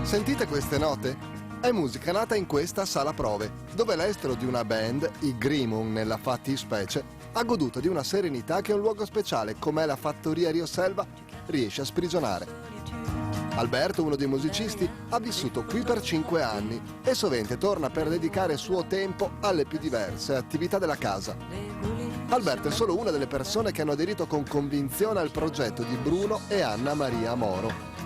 Sentite queste note? È musica nata in questa sala prove, dove l'estro di una band, i Grimum nella fattispecie, ha goduto di una serenità che un luogo speciale come la fattoria Rio Selva riesce a sprigionare. Alberto, uno dei musicisti, ha vissuto qui per 5 anni e sovente torna per dedicare il suo tempo alle più diverse attività della casa. Alberto è solo una delle persone che hanno aderito con convinzione al progetto di Bruno e Anna Maria Moro.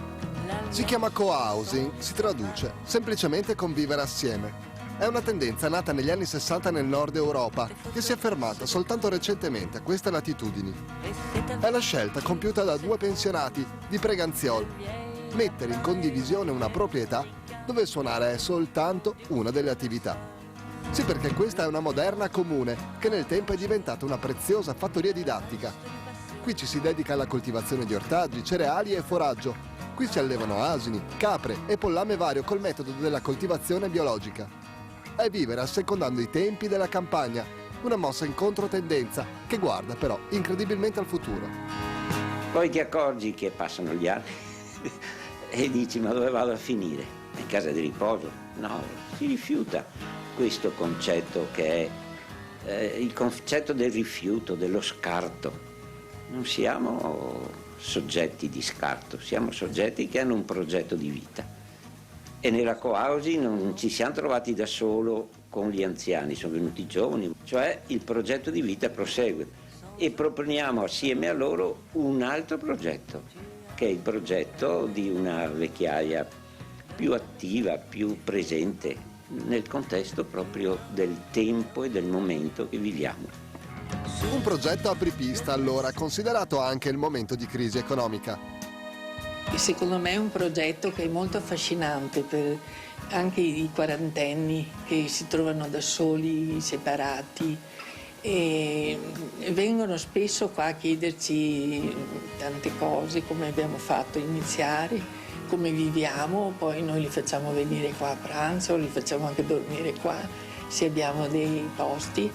Si chiama co-housing, si traduce semplicemente convivere assieme. È una tendenza nata negli anni 60 nel nord Europa che si è fermata soltanto recentemente a queste latitudini. È la scelta compiuta da 2 pensionati di Preganziol: mettere in condivisione una proprietà dove suonare è soltanto una delle attività. Sì, perché questa è una moderna comune che nel tempo è diventata una preziosa fattoria didattica. Qui ci si dedica alla coltivazione di ortaggi, cereali e foraggio. Qui si allevano asini, capre e pollame vario col metodo della coltivazione biologica. È vivere assecondando i tempi della campagna, una mossa in controtendenza che guarda però incredibilmente al futuro. Poi ti accorgi che passano gli anni e dici: ma dove vado a finire? In casa di riposo? No, si rifiuta questo concetto che è il concetto del rifiuto, dello scarto. Non siamo soggetti di scarto, siamo soggetti che hanno un progetto di vita. E nella co-housing non ci siamo trovati da solo con gli anziani, sono venuti i giovani, cioè il progetto di vita prosegue e proponiamo assieme a loro un altro progetto, che è il progetto di una vecchiaia più attiva, più presente nel contesto proprio del tempo e del momento che viviamo. Un progetto apripista, allora, considerato anche il momento di crisi economica. Secondo me è un progetto che è molto affascinante per anche i quarantenni che si trovano da soli, separati, e vengono spesso qua a chiederci tante cose, come abbiamo fatto iniziare, come viviamo, poi noi li facciamo venire qua a pranzo, li facciamo anche dormire qua se abbiamo dei posti.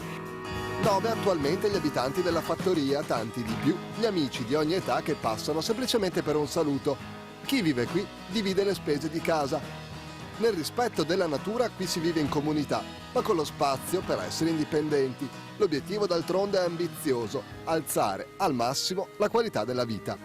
9 attualmente gli abitanti della fattoria, tanti di più, gli amici di ogni età che passano semplicemente per un saluto. Chi vive qui divide le spese di casa. Nel rispetto della natura qui si vive in comunità, ma con lo spazio per essere indipendenti. L'obiettivo d'altronde è ambizioso: alzare al massimo la qualità della vita.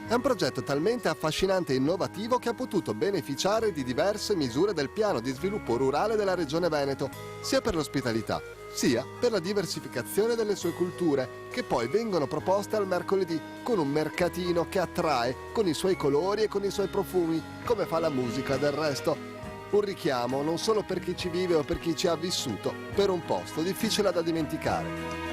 È un progetto talmente affascinante e innovativo che ha potuto beneficiare di diverse misure del piano di sviluppo rurale della Regione Veneto, sia per l'ospitalità, sia per la diversificazione delle sue culture, che poi vengono proposte al mercoledì con un mercatino che attrae con i suoi colori e con i suoi profumi, come fa la musica del resto. Un richiamo non solo per chi ci vive o per chi ci ha vissuto, per un posto difficile da dimenticare.